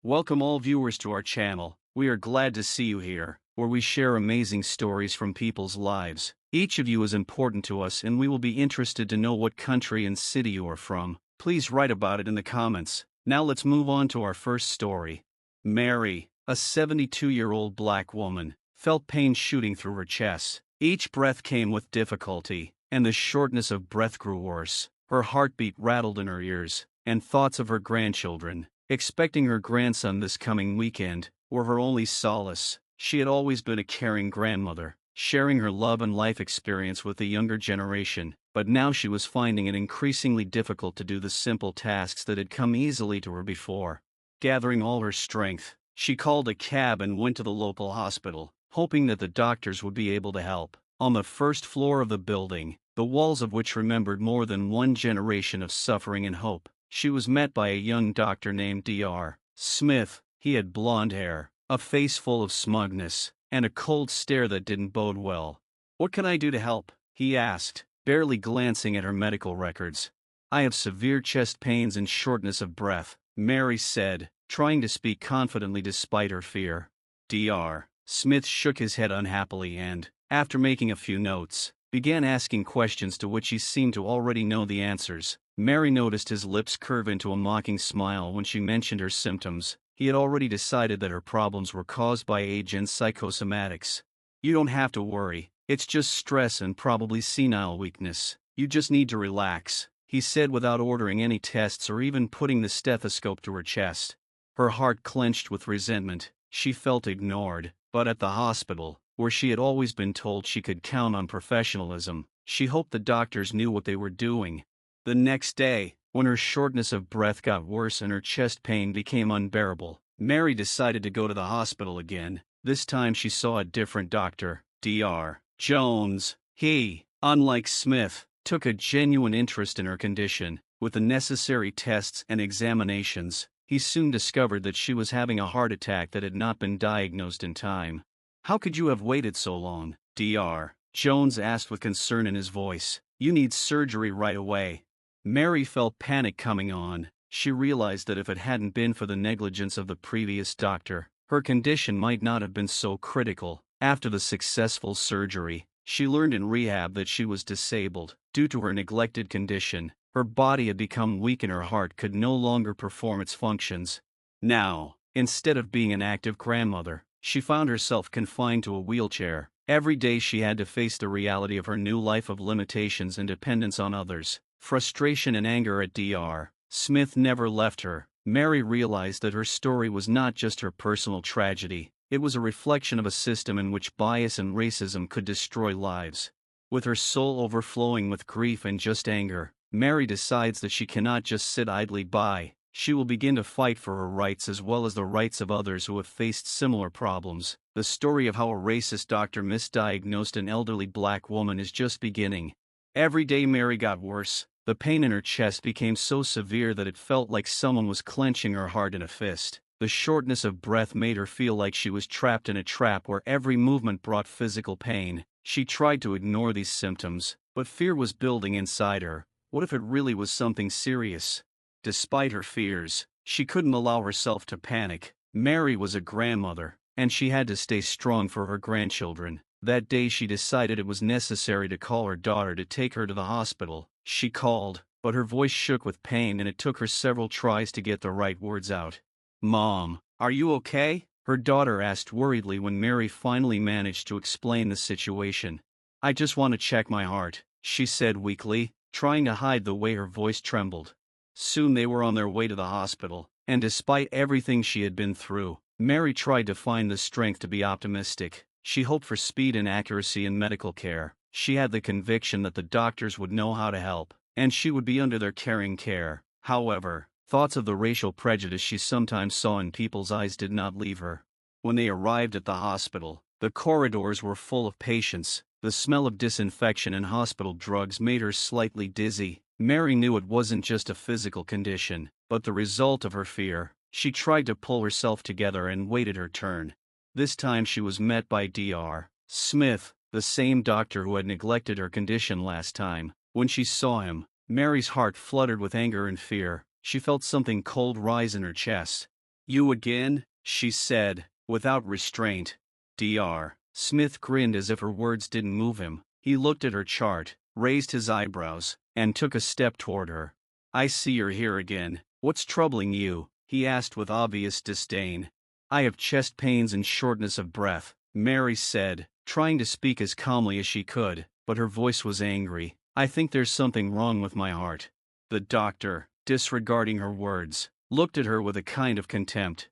Welcome all viewers to our channel. We are glad to see you here, where we share amazing stories from people's lives. Each of you is important to us and we will be interested to know what country and city you are from. Please write about it in the comments. Now let's move on to our first story. Mary, a 72-year-old black woman, felt pain shooting through her chest. Each breath came with difficulty, and the shortness of breath grew worse. Her heartbeat rattled in her ears, and thoughts of her grandchildren, expecting her grandson this coming weekend, were her only solace. She had always been a caring grandmother, sharing her love and life experience with the younger generation, but now she was finding it increasingly difficult to do the simple tasks that had come easily to her before. Gathering all her strength, she called a cab and went to the local hospital, hoping that the doctors would be able to help. On the first floor of the building, the walls of which remembered more than one generation of suffering and hope, she was met by a young doctor named Dr. Smith. He had blonde hair, a face full of smugness, and a cold stare that didn't bode well. "What can I do to help?" he asked, barely glancing at her medical records. "I have severe chest pains and shortness of breath," Mary said, trying to speak confidently despite her fear. Dr. Smith shook his head unhappily and, after making a few notes, began asking questions to which he seemed to already know the answers. Mary noticed his lips curve into a mocking smile when she mentioned her symptoms. He had already decided that her problems were caused by age and psychosomatics. "You don't have to worry, it's just stress and probably senile weakness. You just need to relax," he said without ordering any tests or even putting the stethoscope to her chest. Her heart clenched with resentment. She felt ignored, but at the hospital, where she had always been told she could count on professionalism, she hoped the doctors knew what they were doing. The next day, when her shortness of breath got worse and her chest pain became unbearable, Mary decided to go to the hospital again. This time she saw a different doctor, Dr. Jones. He, unlike Smith, took a genuine interest in her condition. With the necessary tests and examinations, he soon discovered that she was having a heart attack that had not been diagnosed in time. "How could you have waited so long?" Dr. Jones asked with concern in his voice. "You need surgery right away." Mary felt panic coming on. She realized that if it hadn't been for the negligence of the previous doctor, her condition might not have been so critical. After the successful surgery, she learned in rehab that she was disabled. Due to her neglected condition, her body had become weak and her heart could no longer perform its functions. Now, instead of being an active grandmother, she found herself confined to a wheelchair. Every day she had to face the reality of her new life of limitations and dependence on others. Frustration and anger at Dr. Smith never left her. Mary realized that her story was not just her personal tragedy, it was a reflection of a system in which bias and racism could destroy lives. With her soul overflowing with grief and just anger, Mary decides that she cannot just sit idly by. She will begin to fight for her rights as well as the rights of others who have faced similar problems. The story of how a racist doctor misdiagnosed an elderly black woman is just beginning. Every day Mary got worse. The pain in her chest became so severe that it felt like someone was clenching her heart in a fist. The shortness of breath made her feel like she was trapped in a trap where every movement brought physical pain. She tried to ignore these symptoms, but fear was building inside her. What if it really was something serious? Despite her fears, she couldn't allow herself to panic. Mary was a grandmother, and she had to stay strong for her grandchildren. That day she decided it was necessary to call her daughter to take her to the hospital. She called, but her voice shook with pain and it took her several tries to get the right words out. "Mom, are you okay?" her daughter asked worriedly when Mary finally managed to explain the situation. "I just want to check my heart," she said weakly, trying to hide the way her voice trembled. Soon they were on their way to the hospital, and despite everything she had been through, Mary tried to find the strength to be optimistic. She hoped for speed and accuracy in medical care. She had the conviction that the doctors would know how to help, and she would be under their caring care. However, thoughts of the racial prejudice she sometimes saw in people's eyes did not leave her. When they arrived at the hospital, the corridors were full of patients. The smell of disinfection and hospital drugs made her slightly dizzy. Mary knew it wasn't just a physical condition, but the result of her fear. She tried to pull herself together and waited her turn. This time she was met by Dr. Smith, the same doctor who had neglected her condition last time. When she saw him, Mary's heart fluttered with anger and fear. She felt something cold rise in her chest. You again? She said, without restraint. Dr. Smith grinned as if her words didn't move him. He looked at her chart, raised his eyebrows, and took a step toward her. I see you're here again. What's troubling you? He asked with obvious disdain. I have chest pains and shortness of breath, Mary said, trying to speak as calmly as she could, but her voice was angry. I think there's something wrong with my heart. The doctor, disregarding her words, looked at her with a kind of contempt.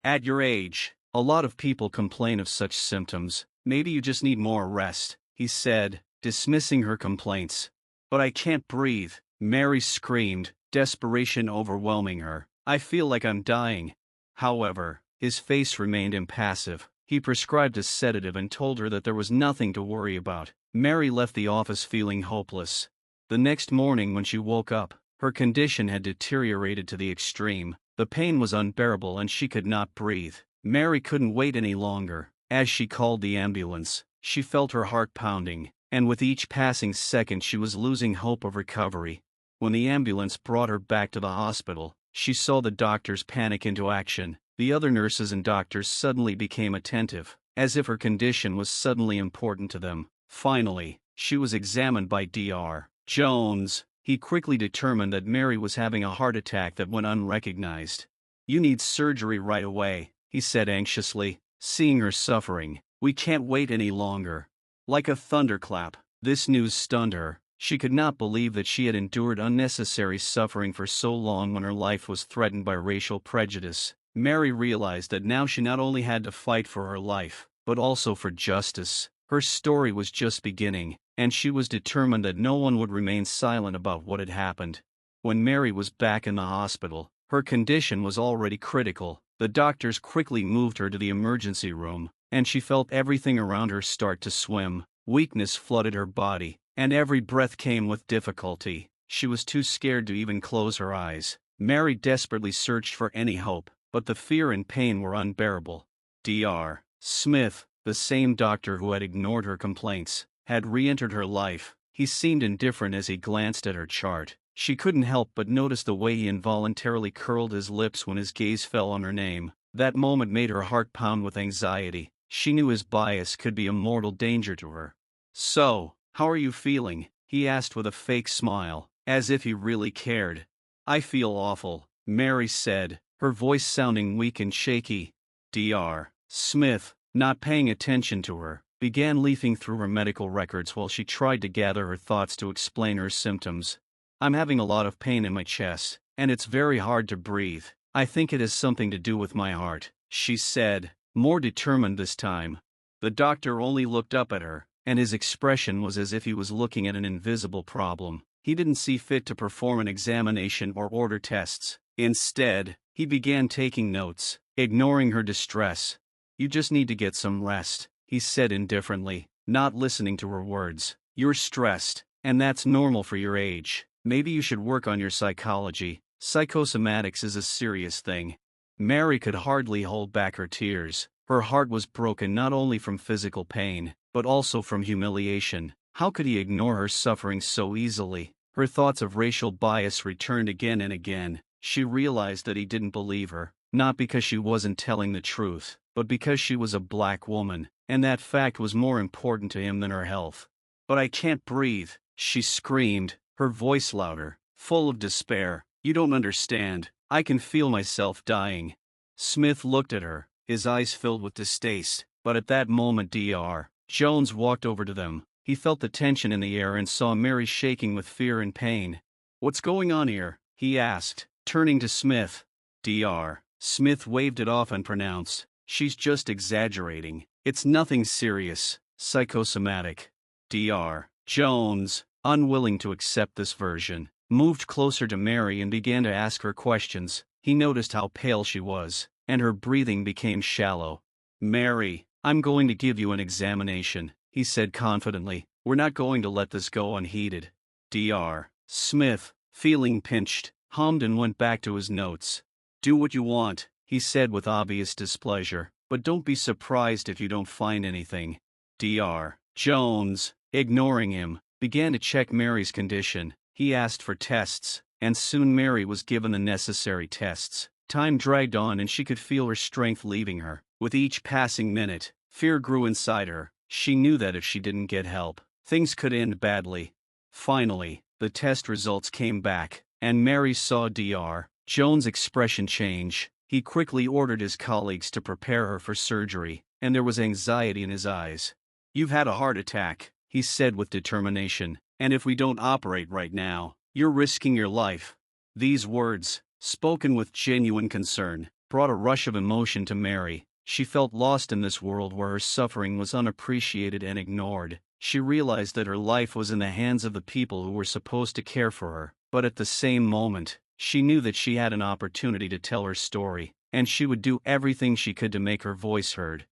At your age, a lot of people complain of such symptoms. Maybe you just need more rest, he said, dismissing her complaints. But I can't breathe, Mary screamed, desperation overwhelming her. I feel like I'm dying. However, his face remained impassive. He prescribed a sedative and told her that there was nothing to worry about. Mary left the office feeling hopeless. The next morning when she woke up, her condition had deteriorated to the extreme. The pain was unbearable and she could not breathe. Mary couldn't wait any longer. As she called the ambulance, she felt her heart pounding, and with each passing second she was losing hope of recovery. When the ambulance brought her back to the hospital, she saw the doctors panic into action. The other nurses and doctors suddenly became attentive, as if her condition was suddenly important to them. Finally, she was examined by Dr. Jones. He quickly determined that Mary was having a heart attack that went unrecognized. You need surgery right away, he said anxiously, seeing her suffering. We can't wait any longer. Like a thunderclap, this news stunned her. She could not believe that she had endured unnecessary suffering for so long when her life was threatened by racial prejudice. Mary realized that now she not only had to fight for her life, but also for justice. Her story was just beginning, and she was determined that no one would remain silent about what had happened. When Mary was back in the hospital, her condition was already critical. The doctors quickly moved her to the emergency room, and she felt everything around her start to swim. Weakness flooded her body, and every breath came with difficulty. She was too scared to even close her eyes. Mary desperately searched for any hope, but the fear and pain were unbearable. Dr. Smith, the same doctor who had ignored her complaints, had re-entered her life. He seemed indifferent as he glanced at her chart. She couldn't help but notice the way he involuntarily curled his lips when his gaze fell on her name. That moment made her heart pound with anxiety. She knew his bias could be a mortal danger to her. So, how are you feeling? He asked with a fake smile, as if he really cared. I feel awful, Mary said, her voice sounding weak and shaky. Dr. Smith, not paying attention to her, began leafing through her medical records while she tried to gather her thoughts to explain her symptoms. I'm having a lot of pain in my chest, and it's very hard to breathe. I think it has something to do with my heart, she said, more determined this time. The doctor only looked up at her, and his expression was as if he was looking at an invisible problem. He didn't see fit to perform an examination or order tests. Instead, he began taking notes, ignoring her distress. You just need to get some rest, he said indifferently, not listening to her words. You're stressed, and that's normal for your age. Maybe you should work on your psychology. Psychosomatics is a serious thing. Mary could hardly hold back her tears. Her heart was broken not only from physical pain, but also from humiliation. How could he ignore her suffering so easily? Her thoughts of racial bias returned again and again. She realized that he didn't believe her, not because she wasn't telling the truth, but because she was a black woman, and that fact was more important to him than her health. But I can't breathe, she screamed, her voice louder, full of despair. You don't understand. I can feel myself dying. Smith looked at her, his eyes filled with distaste, but at that moment Dr. Jones walked over to them. He felt the tension in the air and saw Mary shaking with fear and pain. What's going on here? He asked, turning to Smith. Dr. Smith waved it off and pronounced, she's just exaggerating. It's nothing serious. Psychosomatic. Dr. Jones, unwilling to accept this version, moved closer to Mary and began to ask her questions. He noticed how pale she was, and her breathing became shallow. Mary, I'm going to give you an examination, he said confidently. We're not going to let this go unheeded. Dr. Smith, feeling pinched, hummed and went back to his notes. Do what you want, he said with obvious displeasure, but don't be surprised if you don't find anything. Dr. Jones, ignoring him, began to check Mary's condition. He asked for tests, and soon Mary was given the necessary tests. Time dragged on and she could feel her strength leaving her. With each passing minute, fear grew inside her. She knew that if she didn't get help, things could end badly. Finally, the test results came back, and Mary saw Dr. Jones' expression change. He quickly ordered his colleagues to prepare her for surgery, and there was anxiety in his eyes. "You've had a heart attack," he said with determination, "and if we don't operate right now, you're risking your life." These words, spoken with genuine concern, brought a rush of emotion to Mary. She felt lost in this world where her suffering was unappreciated and ignored. She realized that her life was in the hands of the people who were supposed to care for her, but at the same moment, she knew that she had an opportunity to tell her story, and she would do everything she could to make her voice heard.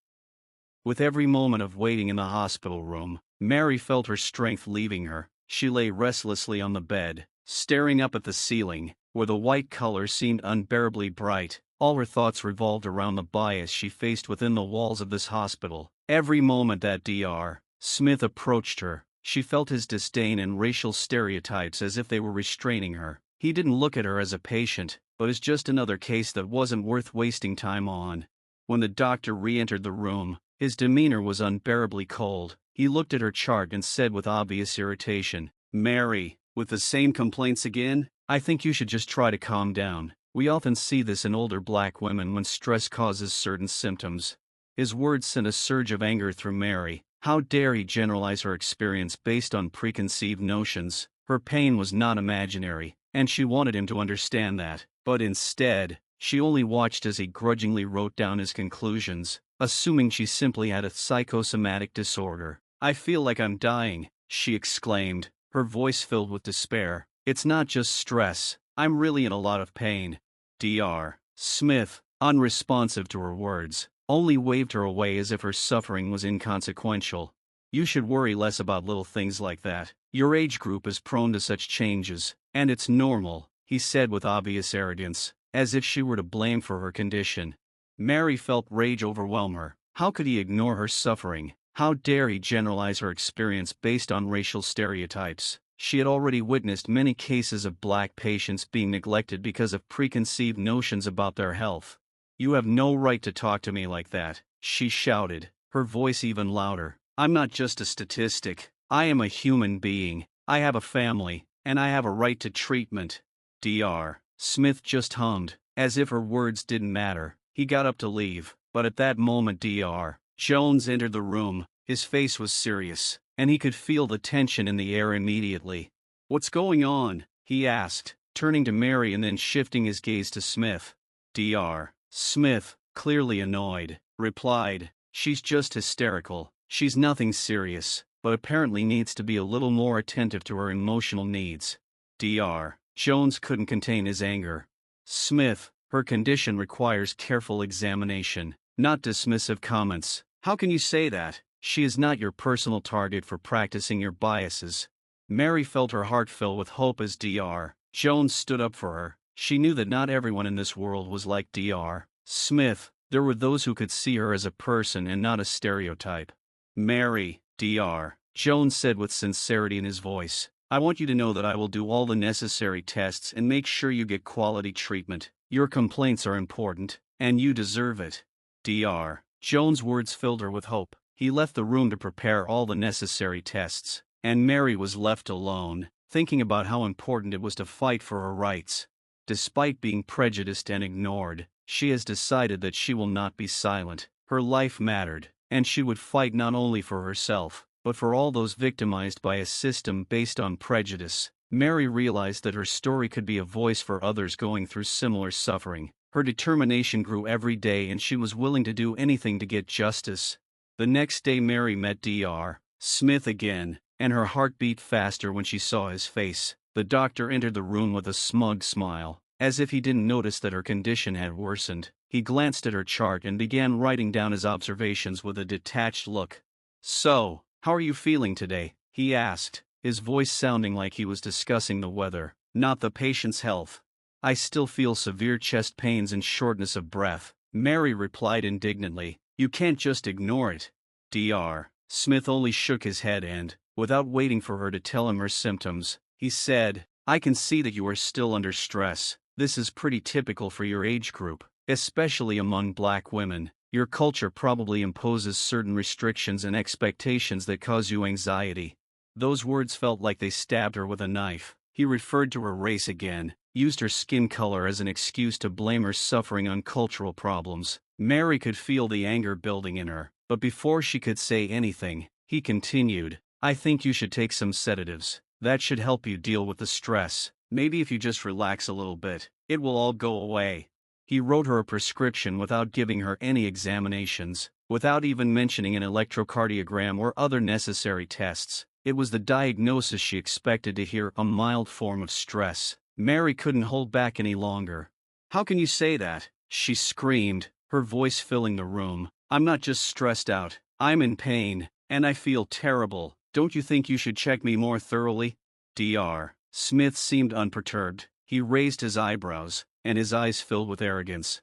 With every moment of waiting in the hospital room, Mary felt her strength leaving her. She lay restlessly on the bed, staring up at the ceiling, where the white color seemed unbearably bright. All her thoughts revolved around the bias she faced within the walls of this hospital. Every moment that Dr. Smith approached her, she felt his disdain and racial stereotypes as if they were restraining her. He didn't look at her as a patient, but as just another case that wasn't worth wasting time on. When the doctor re-entered the room, his demeanor was unbearably cold. He looked at her chart and said with obvious irritation, "Mary, with the same complaints again? I think you should just try to calm down. We often see this in older black women when stress causes certain symptoms." His words sent a surge of anger through Mary. How dare he generalize her experience based on preconceived notions? Her pain was not imaginary, and she wanted him to understand that. But instead, she only watched as he grudgingly wrote down his conclusions, assuming she simply had a psychosomatic disorder. "I feel like I'm dying," she exclaimed, her voice filled with despair. "It's not just stress, I'm really in a lot of pain." Dr. Smith, unresponsive to her words, only waved her away as if her suffering was inconsequential. "You should worry less about little things like that. Your age group is prone to such changes, and it's normal," he said with obvious arrogance, as if she were to blame for her condition. Mary felt rage overwhelm her. How could he ignore her suffering? How dare he generalize her experience based on racial stereotypes? She had already witnessed many cases of black patients being neglected because of preconceived notions about their health. "You have no right to talk to me like that," she shouted, her voice even louder. "I'm not just a statistic. I am a human being. I have a family, and I have a right to treatment." Dr. Smith just hummed, as if her words didn't matter. He got up to leave, but at that moment Dr. Jones entered the room. His face was serious, and he could feel the tension in the air immediately. "What's going on?" he asked, turning to Mary and then shifting his gaze to Smith. Dr. Smith, clearly annoyed, replied, "She's just hysterical. She's nothing serious, but apparently needs to be a little more attentive to her emotional needs." Dr. Jones couldn't contain his anger. "Smith, her condition requires careful examination, not dismissive comments. How can you say that? She is not your personal target for practicing your biases." Mary felt her heart fill with hope as Dr. Jones stood up for her. She knew that not everyone in this world was like Dr. Smith. There were those who could see her as a person and not a stereotype. "Mary," Dr. Jones said with sincerity in his voice, "I want you to know that I will do all the necessary tests and make sure you get quality treatment. Your complaints are important, and you deserve it." Dr. Jones' words filled her with hope. He left the room to prepare all the necessary tests, and Mary was left alone, thinking about how important it was to fight for her rights. Despite being prejudiced and ignored, she has decided that she will not be silent. Her life mattered, and she would fight not only for herself, but for all those victimized by a system based on prejudice. Mary realized that her story could be a voice for others going through similar suffering. Her determination grew every day and she was willing to do anything to get justice. The next day Mary met Dr. Smith again, and her heart beat faster when she saw his face. The doctor entered the room with a smug smile, as if he didn't notice that her condition had worsened. He glanced at her chart and began writing down his observations with a detached look. "So, how are you feeling today?" he asked, his voice sounding like he was discussing the weather, not the patient's health. "I still feel severe chest pains and shortness of breath," Mary replied indignantly. "You can't just ignore it." Dr. Smith only shook his head and, without waiting for her to tell him her symptoms, he said, "I can see that you are still under stress. This is pretty typical for your age group, especially among black women. Your culture probably imposes certain restrictions and expectations that cause you anxiety. Those words felt like they stabbed her with a knife. He referred to her race again, used her skin color as an excuse to blame her suffering on cultural problems. Mary could feel the anger building in her, but before she could say anything, he continued, I think you should take some sedatives. That should help you deal with the stress. Maybe if you just relax a little bit, it will all go away. He wrote her a prescription without giving her any examinations, without even mentioning an electrocardiogram or other necessary tests. It was the diagnosis she expected to hear, a mild form of stress. Mary couldn't hold back any longer. How can you say that? She screamed, her voice filling the room. I'm not just stressed out, I'm in pain, and I feel terrible. Don't you think you should check me more thoroughly? Dr. Smith seemed unperturbed. He raised his eyebrows, and his eyes filled with arrogance.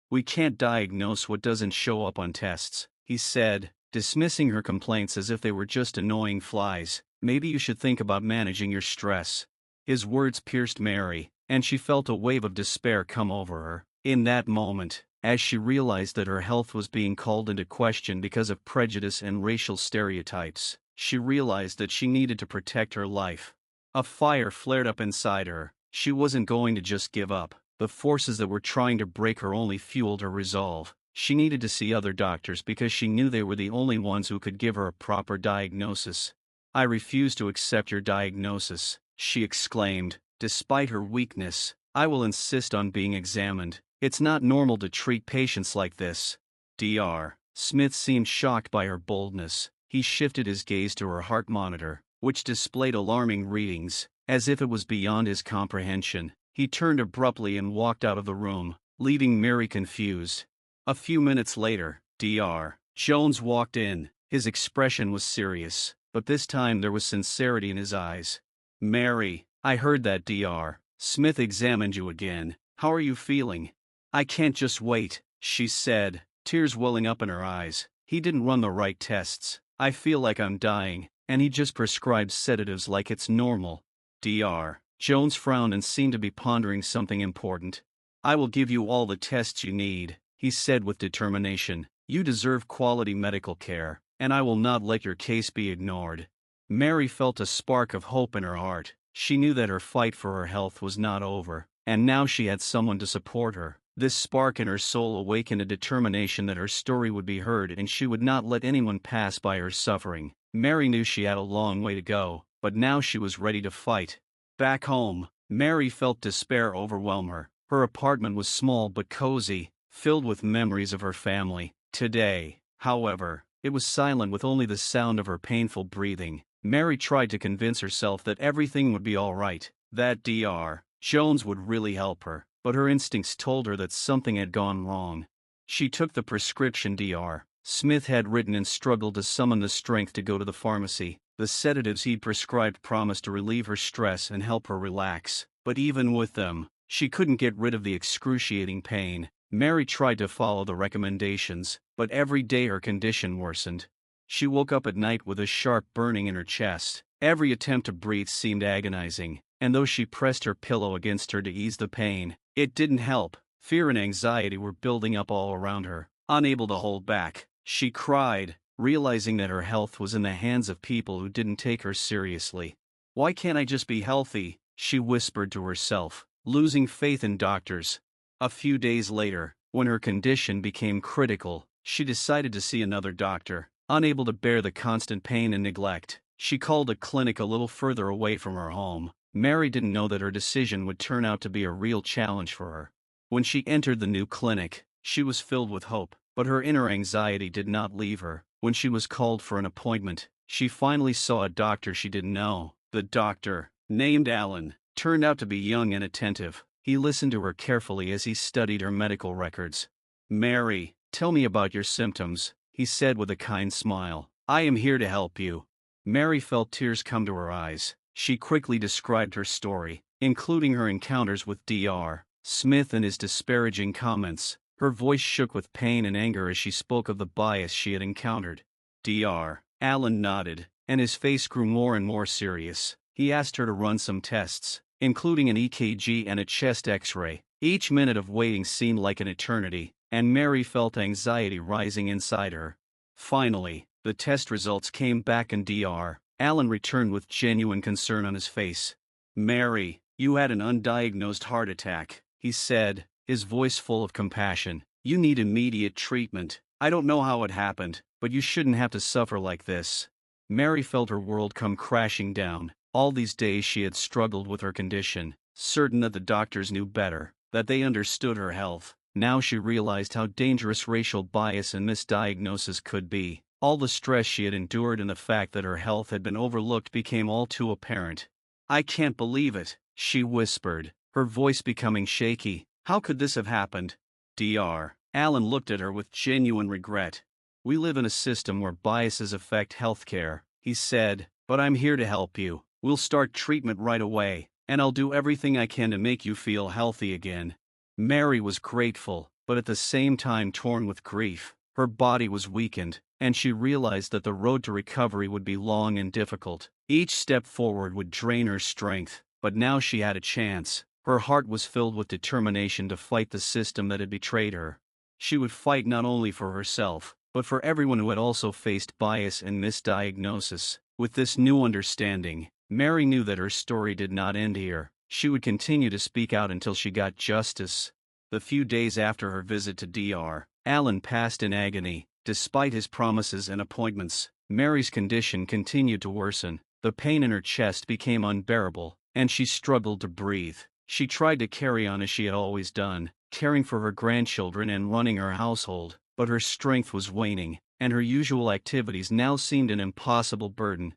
We can't diagnose what doesn't show up on tests, he said, dismissing her complaints as if they were just annoying flies. Maybe you should think about managing your stress. His words pierced Mary, and she felt a wave of despair come over her. In that moment, as she realized that her health was being called into question because of prejudice and racial stereotypes, she realized that she needed to protect her life. A fire flared up inside her. She wasn't going to just give up. The forces that were trying to break her only fueled her resolve. She needed to see other doctors because she knew they were the only ones who could give her a proper diagnosis. I refuse to accept your diagnosis, she exclaimed, despite her weakness. I will insist on being examined. It's not normal to treat patients like this. Dr. Smith seemed shocked by her boldness. He shifted his gaze to her heart monitor, which displayed alarming readings, as if it was beyond his comprehension. He turned abruptly and walked out of the room, leaving Mary confused. A few minutes later, Dr. Jones walked in. His expression was serious, but this time there was sincerity in his eyes. Mary, I heard that Dr. Smith examined you again. How are you feeling? I can't just wait, she said, tears welling up in her eyes. He didn't run the right tests. I feel like I'm dying, and he just prescribed sedatives like it's normal. Dr. Jones frowned and seemed to be pondering something important. I will give you all the tests you need, he said with determination. You deserve quality medical care, and I will not let your case be ignored. Mary felt a spark of hope in her heart. She knew that her fight for her health was not over, and now she had someone to support her. This spark in her soul awakened a determination that her story would be heard and she would not let anyone pass by her suffering. Mary knew she had a long way to go, but now she was ready to fight. Back home, Mary felt despair overwhelm her. Her apartment was small but cozy, filled with memories of her family. Today, however, it was silent with only the sound of her painful breathing. Mary tried to convince herself that everything would be all right, that Dr. Jones would really help her, but her instincts told her that something had gone wrong. She took the prescription Dr. Smith had written and struggled to summon the strength to go to the pharmacy. The sedatives he'd prescribed promised to relieve her stress and help her relax, but even with them, she couldn't get rid of the excruciating pain. Mary tried to follow the recommendations, but every day her condition worsened. She woke up at night with a sharp burning in her chest. Every attempt to breathe seemed agonizing, and though she pressed her pillow against her to ease the pain, it didn't help. Fear and anxiety were building up all around her. Unable to hold back, she cried, realizing that her health was in the hands of people who didn't take her seriously. Why can't I just be healthy? She whispered to herself, losing faith in doctors. A few days later, when her condition became critical, she decided to see another doctor. Unable to bear the constant pain and neglect, she called a clinic a little further away from her home. Mary didn't know that her decision would turn out to be a real challenge for her. When she entered the new clinic, she was filled with hope, but her inner anxiety did not leave her. When she was called for an appointment, she finally saw a doctor she didn't know. The doctor, named Alan, turned out to be young and attentive. He listened to her carefully as he studied her medical records. Mary, tell me about your symptoms, he said with a kind smile. I am here to help you. Mary felt tears come to her eyes. She quickly described her story, including her encounters with Dr. Smith and his disparaging comments. Her voice shook with pain and anger as she spoke of the bias she had encountered. Dr. Allen nodded, and his face grew more and more serious. He asked her to run some tests, including an EKG and a chest x-ray. Each minute of waiting seemed like an eternity, and Mary felt anxiety rising inside her. Finally, the test results came back and Dr. Allen returned with genuine concern on his face. "Mary, you had an undiagnosed heart attack," he said, his voice full of compassion. "You need immediate treatment. I don't know how it happened, but you shouldn't have to suffer like this." Mary felt her world come crashing down. All these days she had struggled with her condition, certain that the doctors knew better, that they understood her health. Now she realized how dangerous racial bias and misdiagnosis could be. All the stress she had endured and the fact that her health had been overlooked became all too apparent. "I can't believe it," she whispered, her voice becoming shaky. "How could this have happened?" Dr. Allen looked at her with genuine regret. "We live in a system where biases affect healthcare," he said, "but I'm here to help you. We'll start treatment right away, and I'll do everything I can to make you feel healthy again." Mary was grateful, but at the same time torn with grief. Her body was weakened, and she realized that the road to recovery would be long and difficult. Each step forward would drain her strength, but now she had a chance. Her heart was filled with determination to fight the system that had betrayed her. She would fight not only for herself, but for everyone who had also faced bias and misdiagnosis. With this new understanding, Mary knew that her story did not end here. She would continue to speak out until she got justice. The few days after her visit to Dr. Allen passed in agony. Despite his promises and appointments, Mary's condition continued to worsen. The pain in her chest became unbearable, and she struggled to breathe. She tried to carry on as she had always done, caring for her grandchildren and running her household, but her strength was waning, and her usual activities now seemed an impossible burden.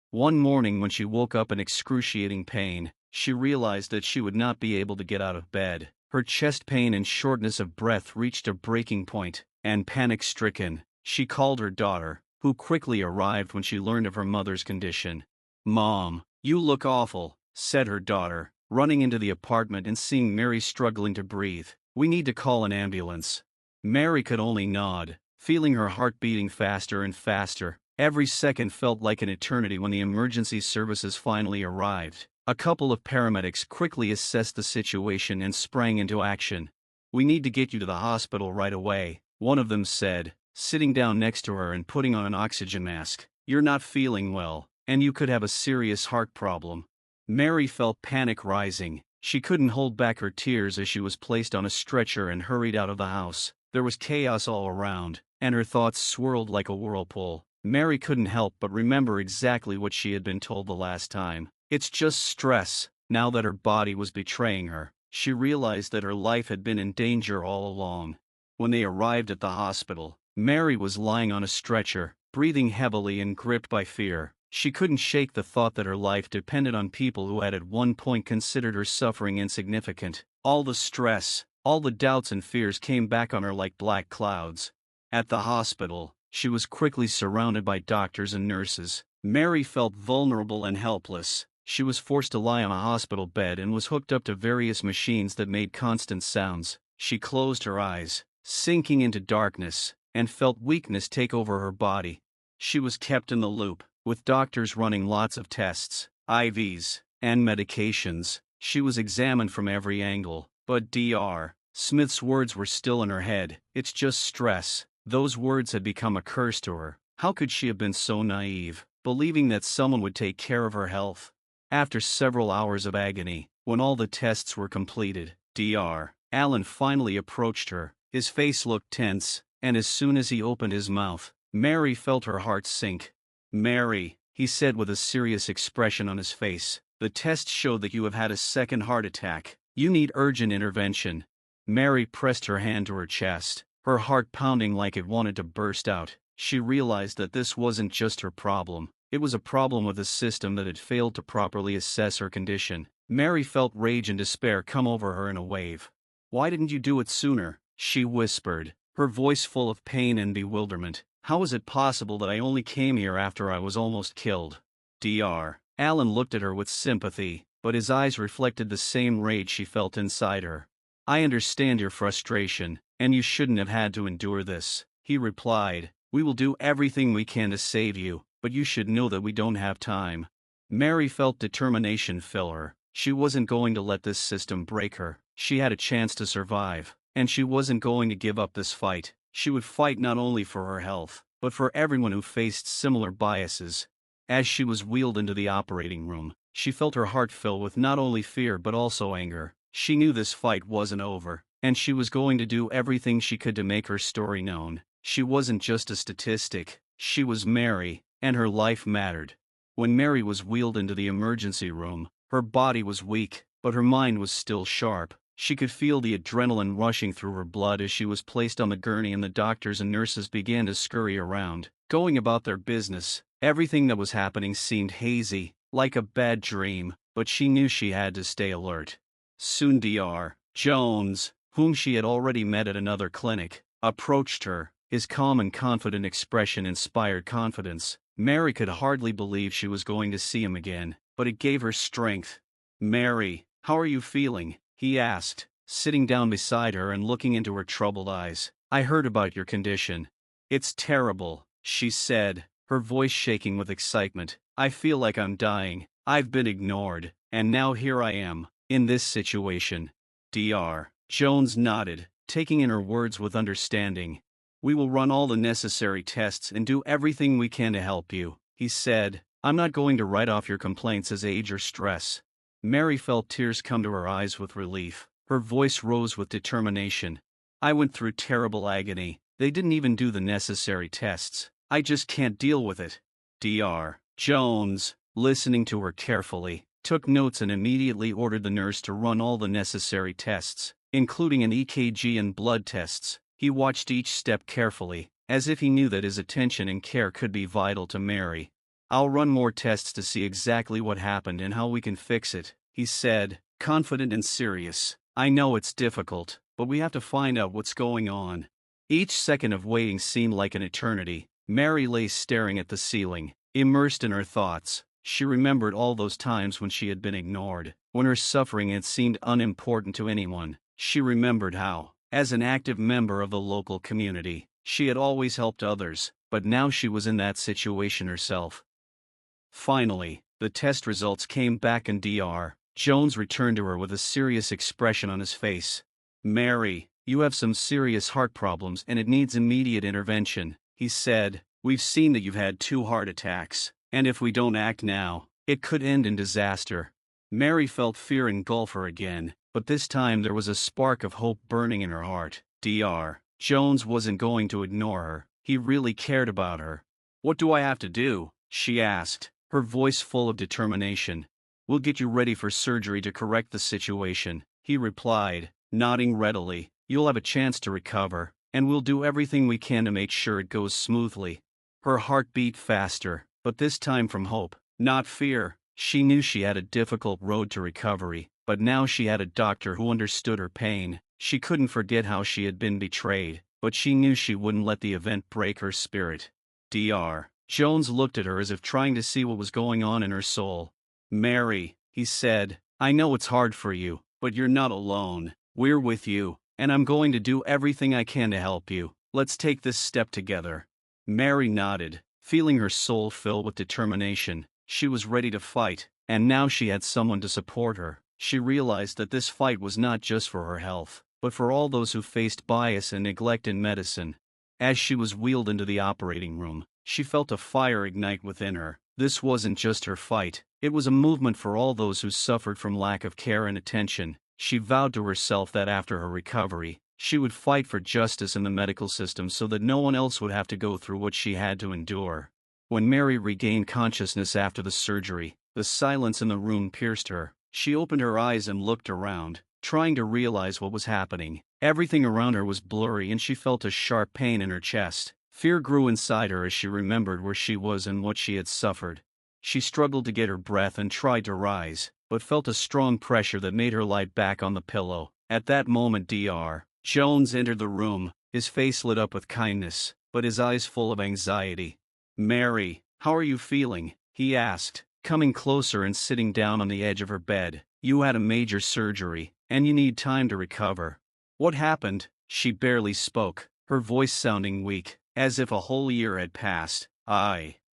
One morning when she woke up in excruciating pain, she realized that she would not be able to get out of bed. Her chest pain and shortness of breath reached a breaking point, and panic-stricken, she called her daughter, who quickly arrived when she learned of her mother's condition. "Mom, you look awful," said her daughter, running into the apartment and seeing Mary struggling to breathe. "We need to call an ambulance." Mary could only nod, feeling her heart beating faster and faster. Every second felt like an eternity when the emergency services finally arrived. A couple of paramedics quickly assessed the situation and sprang into action. "We need to get you to the hospital right away," one of them said, sitting down next to her and putting on an oxygen mask. "You're not feeling well, and you could have a serious heart problem." Mary felt panic rising. She couldn't hold back her tears as she was placed on a stretcher and hurried out of the house. There was chaos all around, and her thoughts swirled like a whirlpool. Mary couldn't help but remember exactly what she had been told the last time. It's just stress. Now that her body was betraying her, she realized that her life had been in danger all along. When they arrived at the hospital, Mary was lying on a stretcher, breathing heavily and gripped by fear. She couldn't shake the thought that her life depended on people who had at one point considered her suffering insignificant. All the stress, all the doubts and fears came back on her like black clouds. At the hospital, she was quickly surrounded by doctors and nurses. Mary felt vulnerable and helpless. She was forced to lie on a hospital bed and was hooked up to various machines that made constant sounds. She closed her eyes, sinking into darkness, and felt weakness take over her body. She was kept in the loop, with doctors running lots of tests, IVs, and medications. She was examined from every angle, but Dr. Smith's words were still in her head. "It's just stress." Those words had become a curse to her. How could she have been so naive, believing that someone would take care of her health? After several hours of agony, when all the tests were completed, Dr. Allen finally approached her. His face looked tense, and as soon as he opened his mouth, Mary felt her heart sink. "Mary," he said with a serious expression on his face, "the tests show that you have had a second heart attack. You need urgent intervention." Mary pressed her hand to her chest, her heart pounding like it wanted to burst out. She realized that this wasn't just her problem. It was a problem with a system that had failed to properly assess her condition. Mary felt rage and despair come over her in a wave. "Why didn't you do it sooner?" she whispered, her voice full of pain and bewilderment. "How is it possible that I only came here after I was almost killed?" Dr. Allen looked at her with sympathy, but his eyes reflected the same rage she felt inside her. "I understand your frustration, and you shouldn't have had to endure this," he replied. "We will do everything we can to save you, but you should know that we don't have time." Mary felt determination fill her. She wasn't going to let this system break her. She had a chance to survive, and she wasn't going to give up this fight. She would fight not only for her health, but for everyone who faced similar biases. As she was wheeled into the operating room, she felt her heart fill with not only fear but also anger. She knew this fight wasn't over, and she was going to do everything she could to make her story known. She wasn't just a statistic, she was Mary, and her life mattered. When Mary was wheeled into the emergency room, her body was weak, but her mind was still sharp. She could feel the adrenaline rushing through her blood as she was placed on the gurney and the doctors and nurses began to scurry around, going about their business. Everything that was happening seemed hazy, like a bad dream, but she knew she had to stay alert. Soon Dr. Jones, whom she had already met at another clinic, approached her. His calm and confident expression inspired confidence. Mary could hardly believe she was going to see him again, but it gave her strength. "Mary, how are you feeling?" he asked, sitting down beside her and looking into her troubled eyes. "I heard about your condition." "It's terrible," she said, her voice shaking with excitement. "I feel like I'm dying. I've been ignored, and now here I am, in this situation." Dr. Jones nodded, taking in her words with understanding. "We will run all the necessary tests and do everything we can to help you," he said. "I'm not going to write off your complaints as age or stress." Mary felt tears come to her eyes with relief. Her voice rose with determination. "I went through terrible agony. They didn't even do the necessary tests. I just can't deal with it." Dr. Jones, listening to her carefully, took notes and immediately ordered the nurse to run all the necessary tests, including an EKG and blood tests. He watched each step carefully, as if he knew that his attention and care could be vital to Mary. "I'll run more tests to see exactly what happened and how we can fix it," he said, confident and serious. "I know it's difficult, but we have to find out what's going on." Each second of waiting seemed like an eternity. Mary lay staring at the ceiling, immersed in her thoughts. She remembered all those times when she had been ignored, when her suffering had seemed unimportant to anyone. She remembered how, as an active member of the local community, she had always helped others, but now she was in that situation herself. Finally, the test results came back and Dr. Jones returned to her with a serious expression on his face. "Mary, you have some serious heart problems and it needs immediate intervention," he said. "We've seen that you've had 2 heart attacks, and if we don't act now, it could end in disaster." Mary felt fear engulf her again, but this time there was a spark of hope burning in her heart. Dr. Jones wasn't going to ignore her. He really cared about her. "What do I have to do?" she asked, her voice full of determination. "We'll get you ready for surgery to correct the situation," he replied, nodding readily. "You'll have a chance to recover, and we'll do everything we can to make sure it goes smoothly." Her heart beat faster, but this time from hope, not fear. She knew she had a difficult road to recovery, but now she had a doctor who understood her pain. She couldn't forget how she had been betrayed, but she knew she wouldn't let the event break her spirit. Dr. Jones looked at her as if trying to see what was going on in her soul. "Mary," he said, "I know it's hard for you, but you're not alone. We're with you, and I'm going to do everything I can to help you. Let's take this step together." Mary nodded, feeling her soul fill with determination. She was ready to fight, and now she had someone to support her. She realized that this fight was not just for her health, but for all those who faced bias and neglect in medicine. As she was wheeled into the operating room, she felt a fire ignite within her. This wasn't just her fight, it was a movement for all those who suffered from lack of care and attention. She vowed to herself that after her recovery, she would fight for justice in the medical system so that no one else would have to go through what she had to endure. When Mary regained consciousness after the surgery, the silence in the room pierced her. She opened her eyes and looked around, trying to realize what was happening. Everything around her was blurry and she felt a sharp pain in her chest. Fear grew inside her as she remembered where she was and what she had suffered. She struggled to get her breath and tried to rise, but felt a strong pressure that made her lie back on the pillow. At that moment Dr. Jones entered the room, his face lit up with kindness, but his eyes full of anxiety. "Mary, how are you feeling?" he asked, coming closer and sitting down on the edge of her bed. "You had a major surgery, and you need time to recover." "What happened?" She barely spoke, her voice sounding weak, as if a whole year had passed.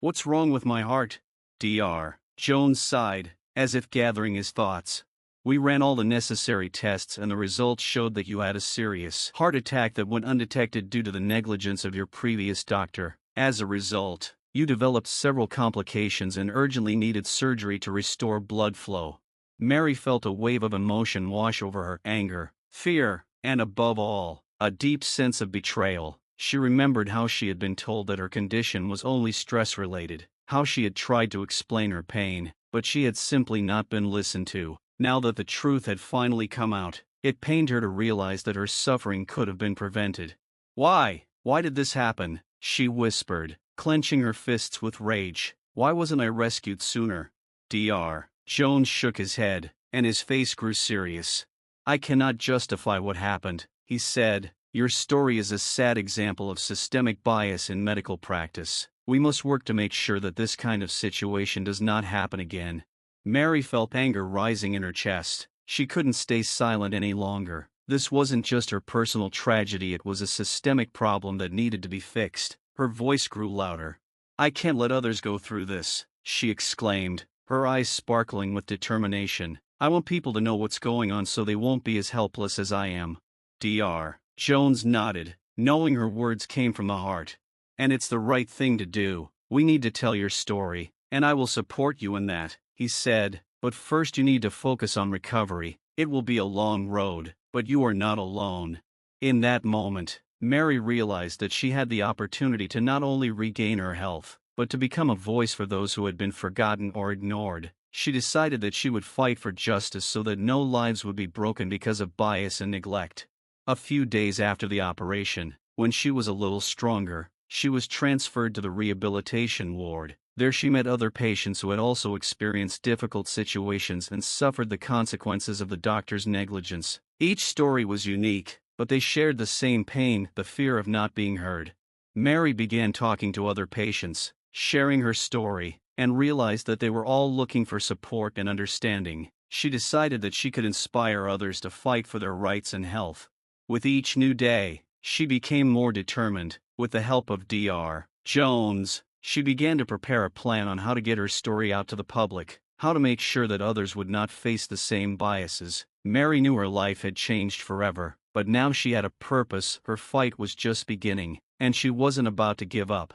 What's wrong with my heart?" Dr. Jones sighed, as if gathering his thoughts. We ran all the necessary tests and the results showed that you had a serious heart attack that went undetected due to the negligence of your previous doctor. As a result, you developed several complications and urgently needed surgery to restore blood flow. Mary felt a wave of emotion wash over her: anger, fear, and above all, a deep sense of betrayal. She remembered how she had been told that her condition was only stress-related, how she had tried to explain her pain, but she had simply not been listened to. Now that the truth had finally come out, it pained her to realize that her suffering could have been prevented. Why? Why did this happen? She whispered, clenching her fists with rage. Why wasn't I rescued sooner? Dr. Jones shook his head, and his face grew serious. I cannot justify what happened, he said. Your story is a sad example of systemic bias in medical practice. We must work to make sure that this kind of situation does not happen again. Mary felt anger rising in her chest. She couldn't stay silent any longer. This wasn't just her personal tragedy, it was a systemic problem that needed to be fixed. Her voice grew louder. I can't let others go through this, she exclaimed, her eyes sparkling with determination. I want people to know what's going on so they won't be as helpless as I am. Dr. Jones nodded, knowing her words came from the heart. And it's the right thing to do. We need to tell your story, and I will support you in that, he said. But first you need to focus on recovery. It will be a long road, but you are not alone. In that moment, Mary realized that she had the opportunity to not only regain her health, but to become a voice for those who had been forgotten or ignored. She decided that she would fight for justice so that no lives would be broken because of bias and neglect. A few days after the operation, when she was a little stronger, she was transferred to the rehabilitation ward. There she met other patients who had also experienced difficult situations and suffered the consequences of the doctor's negligence. Each story was unique, but they shared the same pain, the fear of not being heard. Mary began talking to other patients, sharing her story, and realized that they were all looking for support and understanding. She decided that she could inspire others to fight for their rights and health. With each new day, she became more determined. With the help of Dr. Jones, she began to prepare a plan on how to get her story out to the public, how to make sure that others would not face the same biases. Mary knew her life had changed forever, but now she had a purpose. Her fight was just beginning, and she wasn't about to give up.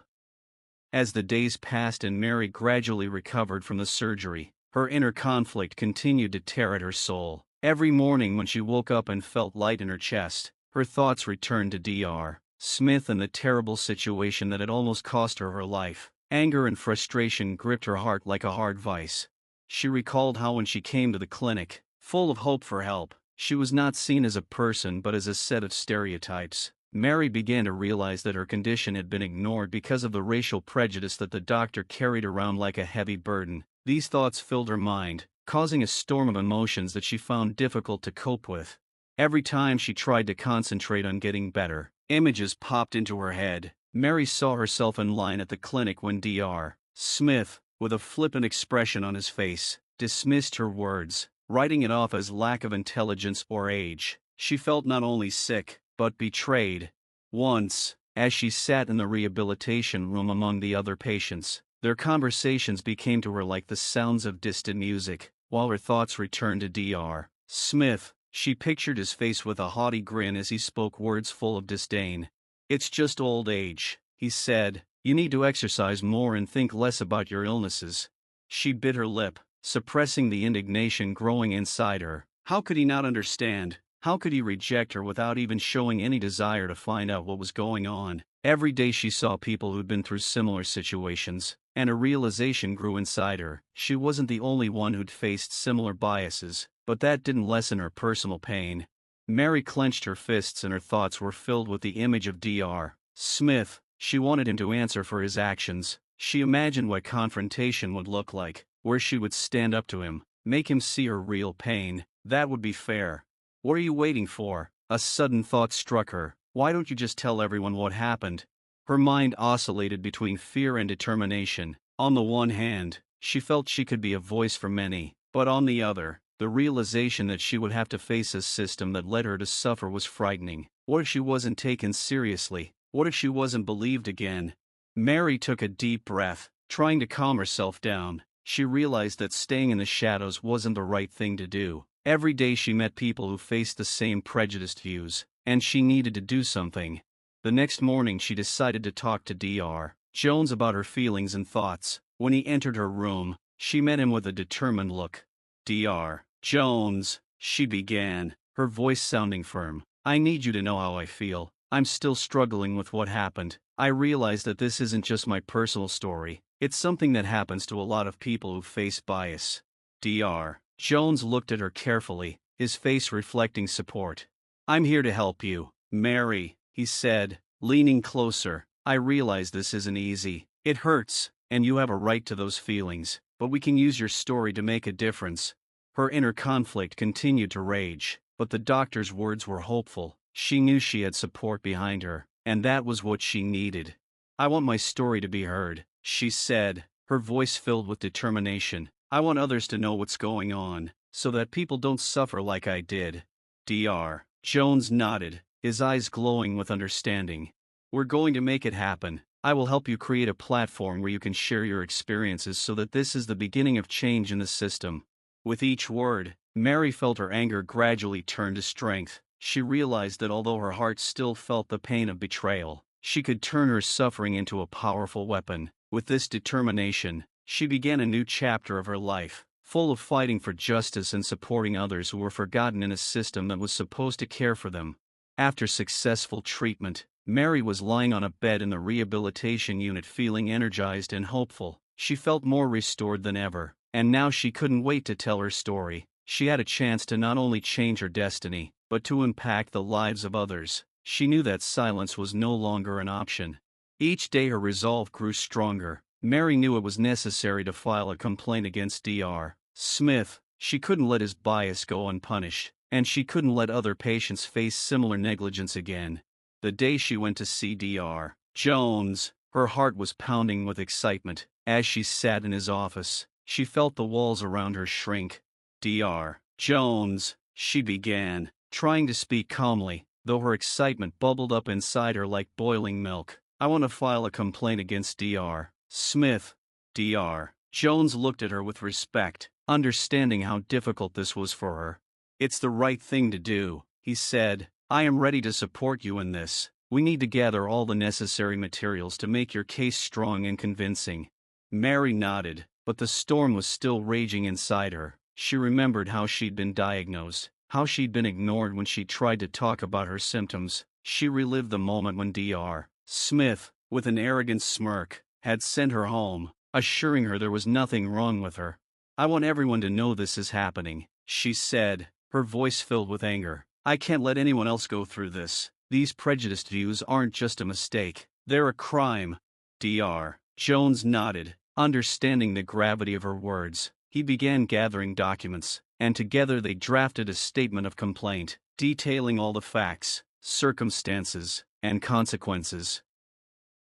As the days passed and Mary gradually recovered from the surgery, her inner conflict continued to tear at her soul. Every morning when she woke up and felt light in her chest, her thoughts returned to Dr. Smith and the terrible situation that had almost cost her her life. Anger and frustration gripped her heart like a hard vice. She recalled how when she came to the clinic, full of hope for help, she was not seen as a person but as a set of stereotypes. Mary began to realize that her condition had been ignored because of the racial prejudice that the doctor carried around like a heavy burden. These thoughts filled her mind, causing a storm of emotions that she found difficult to cope with. Every time she tried to concentrate on getting better, images popped into her head. Mary saw herself in line at the clinic when Dr. Smith, with a flippant expression on his face, dismissed her words, writing it off as lack of intelligence or age. She felt not only sick, but betrayed. Once, as she sat in the rehabilitation room among the other patients, their conversations became to her like the sounds of distant music. While her thoughts returned to Dr. Smith, she pictured his face with a haughty grin as he spoke words full of disdain. It's just old age, he said. You need to exercise more and think less about your illnesses. She bit her lip, suppressing the indignation growing inside her. How could he not understand? How could he reject her without even showing any desire to find out what was going on? Every day she saw people who'd been through similar situations, and a realization grew inside her. She wasn't the only one who'd faced similar biases, but that didn't lessen her personal pain. Mary clenched her fists and her thoughts were filled with the image of Dr. Smith. She wanted him to answer for his actions. She imagined what confrontation would look like, where she would stand up to him, make him see her real pain. That would be fair. What are you waiting for? A sudden thought struck her. Why don't you just tell everyone what happened? Her mind oscillated between fear and determination. On the one hand, she felt she could be a voice for many, but on the other, the realization that she would have to face a system that led her to suffer was frightening. What if she wasn't taken seriously? What if she wasn't believed again? Mary took a deep breath, trying to calm herself down. She realized that staying in the shadows wasn't the right thing to do. Every day she met people who faced the same prejudiced views, and she needed to do something. The next morning she decided to talk to Dr. Jones about her feelings and thoughts. When he entered her room, she met him with a determined look. "Dr. Jones," she began, her voice sounding firm, "I need you to know how I feel. I'm still struggling with what happened. I realize that this isn't just my personal story, it's something that happens to a lot of people who face bias." Dr. Jones looked at her carefully, his face reflecting support. "I'm here to help you, Mary," he said, leaning closer. "I realize this isn't easy. It hurts, and you have a right to those feelings, but we can use your story to make a difference." Her inner conflict continued to rage, but the doctor's words were hopeful. She knew she had support behind her, and that was what she needed. "I want my story to be heard," she said, her voice filled with determination. "I want others to know what's going on, so that people don't suffer like I did." Dr. Jones nodded, his eyes glowing with understanding. "We're going to make it happen. I will help you create a platform where you can share your experiences so that this is the beginning of change in the system." With each word, Mary felt her anger gradually turn to strength. She realized that although her heart still felt the pain of betrayal, she could turn her suffering into a powerful weapon. With this determination, she began a new chapter of her life, full of fighting for justice and supporting others who were forgotten in a system that was supposed to care for them. After successful treatment, Mary was lying on a bed in the rehabilitation unit feeling energized and hopeful. She felt more restored than ever, and now she couldn't wait to tell her story. She had a chance to not only change her destiny, but to impact the lives of others. She knew that silence was no longer an option. Each day her resolve grew stronger. Mary knew it was necessary to file a complaint against Dr. Smith. She couldn't let his bias go unpunished, and she couldn't let other patients face similar negligence again. The day she went to see Dr. Jones, her heart was pounding with excitement. As she sat in his office, she felt the walls around her shrink. "Dr. Jones," she began, trying to speak calmly, though her excitement bubbled up inside her like boiling milk. "I want to file a complaint against Dr. Smith." Dr. Jones looked at her with respect, understanding how difficult this was for her. "It's the right thing to do," he said. "I am ready to support you in this. We need to gather all the necessary materials to make your case strong and convincing." Mary nodded, but the storm was still raging inside her. She remembered how she'd been diagnosed, how she'd been ignored when she tried to talk about her symptoms. She relived the moment when Dr. Smith, with an arrogant smirk, had sent her home, assuring her there was nothing wrong with her. "I want everyone to know this is happening," she said, her voice filled with anger. "I can't let anyone else go through this. These prejudiced views aren't just a mistake, they're a crime." Dr. Jones nodded, understanding the gravity of her words. He began gathering documents, and together they drafted a statement of complaint, detailing all the facts, circumstances, and consequences.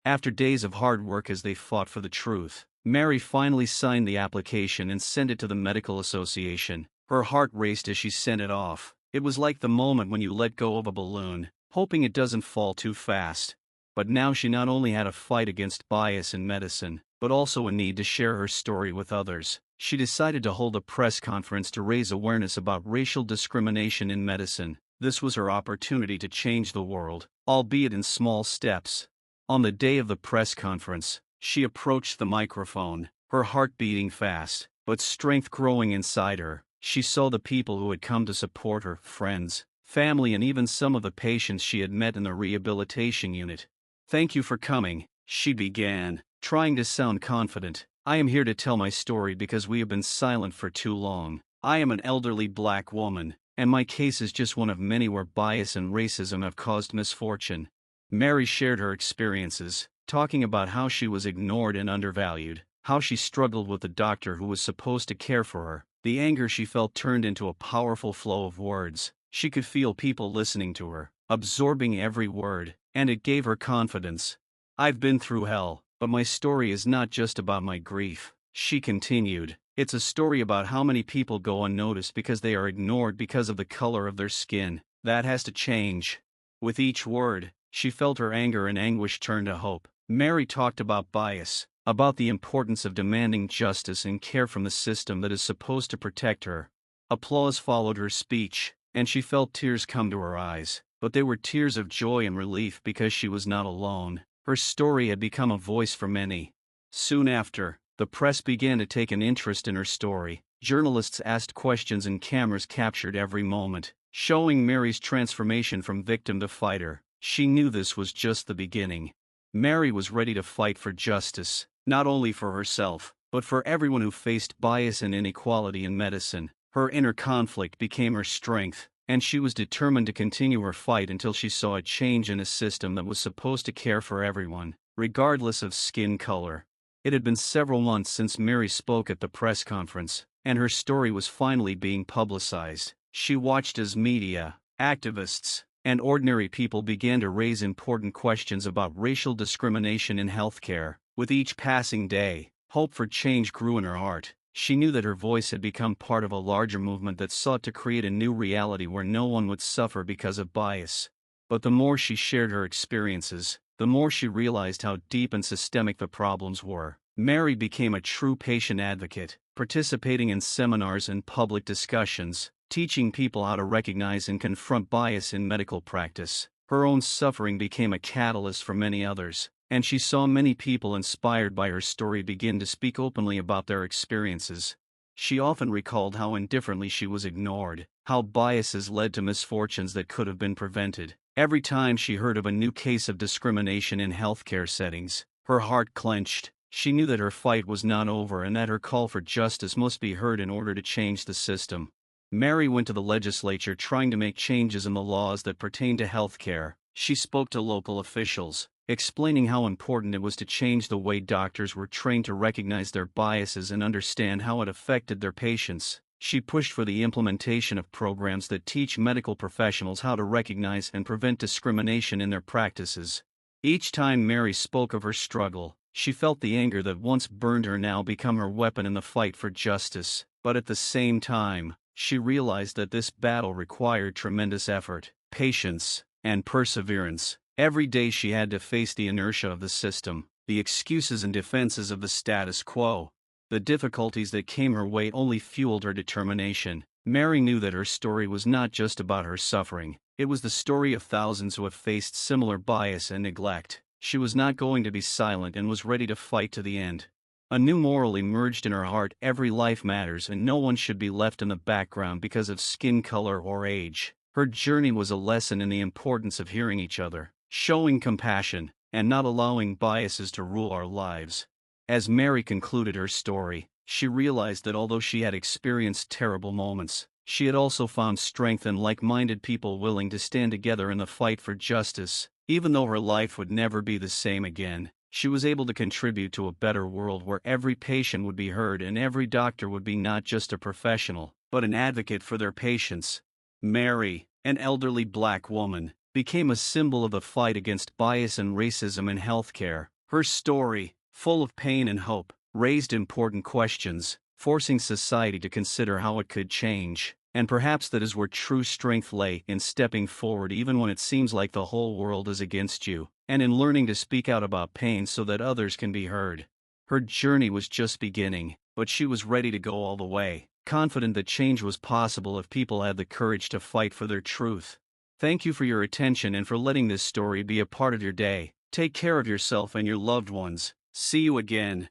After days of hard work as they fought for the truth, Mary finally signed the application and sent it to the medical association. Her heart raced as she sent it off. It was like the moment when you let go of a balloon, hoping it doesn't fall too fast. But now she not only had a fight against bias in medicine, but also a need to share her story with others. She decided to hold a press conference to raise awareness about racial discrimination in medicine. This was her opportunity to change the world, albeit in small steps. On the day of the press conference, she approached the microphone, her heart beating fast, but strength growing inside her. She saw the people who had come to support her, friends, family, and even some of the patients she had met in the rehabilitation unit. "Thank you for coming," she began, trying to sound confident. "I am here to tell my story because we have been silent for too long. I am an elderly black woman, and my case is just one of many where bias and racism have caused misfortune." Mary shared her experiences, talking about how she was ignored and undervalued, how she struggled with the doctor who was supposed to care for her. The anger she felt turned into a powerful flow of words. She could feel people listening to her, absorbing every word, and it gave her confidence. "I've been through hell, but my story is not just about my grief," she continued. "It's a story about how many people go unnoticed because they are ignored because of the color of their skin. That has to change." With each word, she felt her anger and anguish turn to hope. Mary talked about bias, about the importance of demanding justice and care from the system that is supposed to protect her. Applause followed her speech, and she felt tears come to her eyes, but they were tears of joy and relief because she was not alone. Her story had become a voice for many. Soon after, the press began to take an interest in her story. Journalists asked questions and cameras captured every moment, showing Mary's transformation from victim to fighter. She knew this was just the beginning. Mary was ready to fight for justice, not only for herself, but for everyone who faced bias and inequality in medicine. Her inner conflict became her strength, and she was determined to continue her fight until she saw a change in a system that was supposed to care for everyone, regardless of skin color. It had been several months since Mary spoke at the press conference, and her story was finally being publicized. She watched as media, activists, and ordinary people began to raise important questions about racial discrimination in healthcare. With each passing day, hope for change grew in her heart. She knew that her voice had become part of a larger movement that sought to create a new reality where no one would suffer because of bias. But the more she shared her experiences, the more she realized how deep and systemic the problems were. Mary became a true patient advocate, participating in seminars and public discussions, teaching people how to recognize and confront bias in medical practice. Her own suffering became a catalyst for many others, and she saw many people inspired by her story begin to speak openly about their experiences. She often recalled how indifferently she was ignored, how biases led to misfortunes that could have been prevented. Every time she heard of a new case of discrimination in healthcare settings, her heart clenched. She knew that her fight was not over and that her call for justice must be heard in order to change the system. Mary went to the legislature trying to make changes in the laws that pertain to healthcare. She spoke to local officials, explaining how important it was to change the way doctors were trained to recognize their biases and understand how it affected their patients. She pushed for the implementation of programs that teach medical professionals how to recognize and prevent discrimination in their practices. Each time Mary spoke of her struggle, she felt the anger that once burned her now become her weapon in the fight for justice. But at the same time, she realized that this battle required tremendous effort, patience, and perseverance. Every day she had to face the inertia of the system, the excuses and defenses of the status quo. The difficulties that came her way only fueled her determination. Mary knew that her story was not just about her suffering, it was the story of thousands who have faced similar bias and neglect. She was not going to be silent and was ready to fight to the end. A new moral emerged in her heart: every life matters and no one should be left in the background because of skin color or age. Her journey was a lesson in the importance of hearing each other, showing compassion, and not allowing biases to rule our lives. As Mary concluded her story, she realized that although she had experienced terrible moments, she had also found strength in like-minded people willing to stand together in the fight for justice. Even though her life would never be the same again, she was able to contribute to a better world where every patient would be heard and every doctor would be not just a professional, but an advocate for their patients. Mary, an elderly black woman, became a symbol of the fight against bias and racism in healthcare. Her story, full of pain and hope, raised important questions, forcing society to consider how it could change. And perhaps that is where true strength lay, in stepping forward even when it seems like the whole world is against you, and in learning to speak out about pain so that others can be heard. Her journey was just beginning, but she was ready to go all the way, confident that change was possible if people had the courage to fight for their truth. Thank you for your attention and for letting this story be a part of your day. Take care of yourself and your loved ones. See you again.